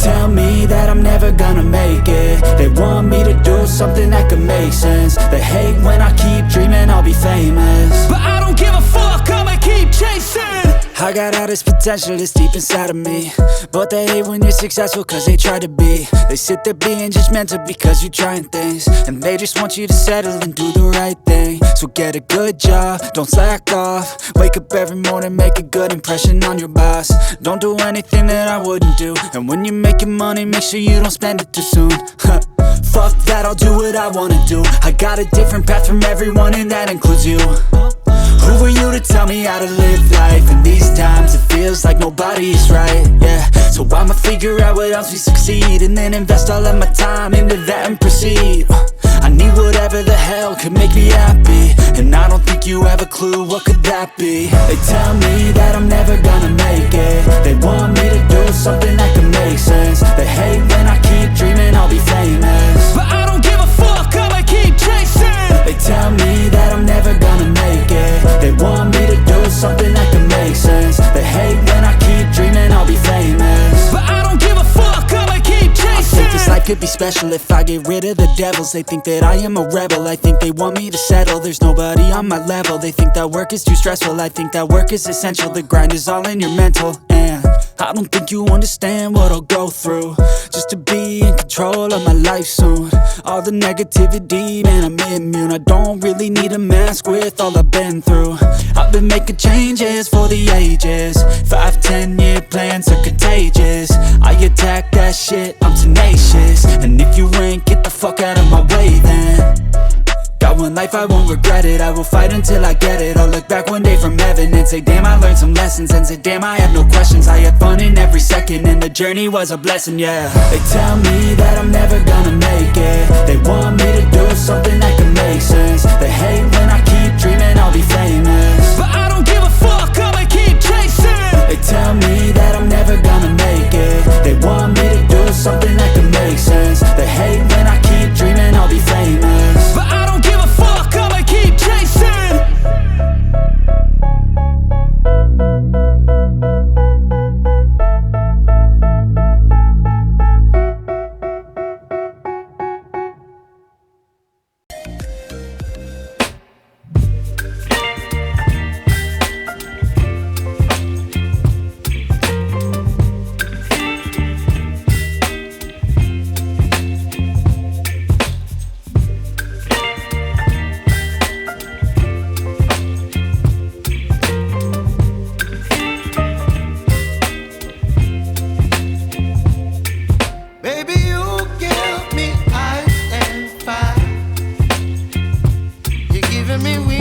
tell me that I'm never gonna make it. They want me to do something that could make sense. They hate when I keep dreaming I'll be famous, but I don't give a fuck, I'ma keep chasing. I got all this potential that's deep inside of me, but they hate when you're successful cause they try to be. They sit there being judgmental because you're trying things, and they just want you to settle and do the right thing. So get a good job, don't slack off. Wake up every morning, make a good impression on your boss. Don't do anything that I wouldn't do, and when you're making money, make sure you don't spend it too soon. Fuck that, I'll do what I wanna do. I got a different path from everyone, and that includes you. Who are you to tell me how to live life? In these times it feels like nobody is right, yeah. So I'ma figure out what else we succeed, and then invest all of my time into that and proceed. I need whatever the hell could make me happy, and I don't think you have a clue what could that be. They tell me that I'm never gonna make it. They want me to do something that could make sense. They hate when I keep dreaming I'll be famous, but I don't give a fuck, I'ma keep chasing. They tell me that I'm never gonna make it. They want me to do something that can make sense. They hate when I keep dreaming I'll be famous, but I don't give a fuck, I'ma keep chasing. I think this life could be special if I get rid of the devils. They think that I am a rebel, I think they want me to settle. There's nobody on my level. They think that work is too stressful, I think that work is essential. The grind is all in your mental, and I don't think you understand what I'll go through just to be in control of my life soon. All the negativity, man, I'm immune. I don't really need a mask with all I've been through. I've been making changes for the ages. 5-10 year plans are contagious. I attack that shit, I'm tenacious. And if you ain't, get the fuck out of my way then. Got one life, I won't regret it. I will fight until I get it. I'll look back one day from heaven and say, damn, I learned some lessons. And say, damn, I had no questions. I had fun in every second, and the journey was a blessing, yeah. They tell me that I'm never gonna make it. They want me to do something that can make sense. They hate when I keep dreaming I'll be famous, but I don't give a fuck, I'ma keep chasing. They tell me that I'm never gonna make it. They want me to do something that can make sense. They hate when I keep dreaming I'll be famous, but I don't give a fuck, I'ma keep chasing. Giving me wings.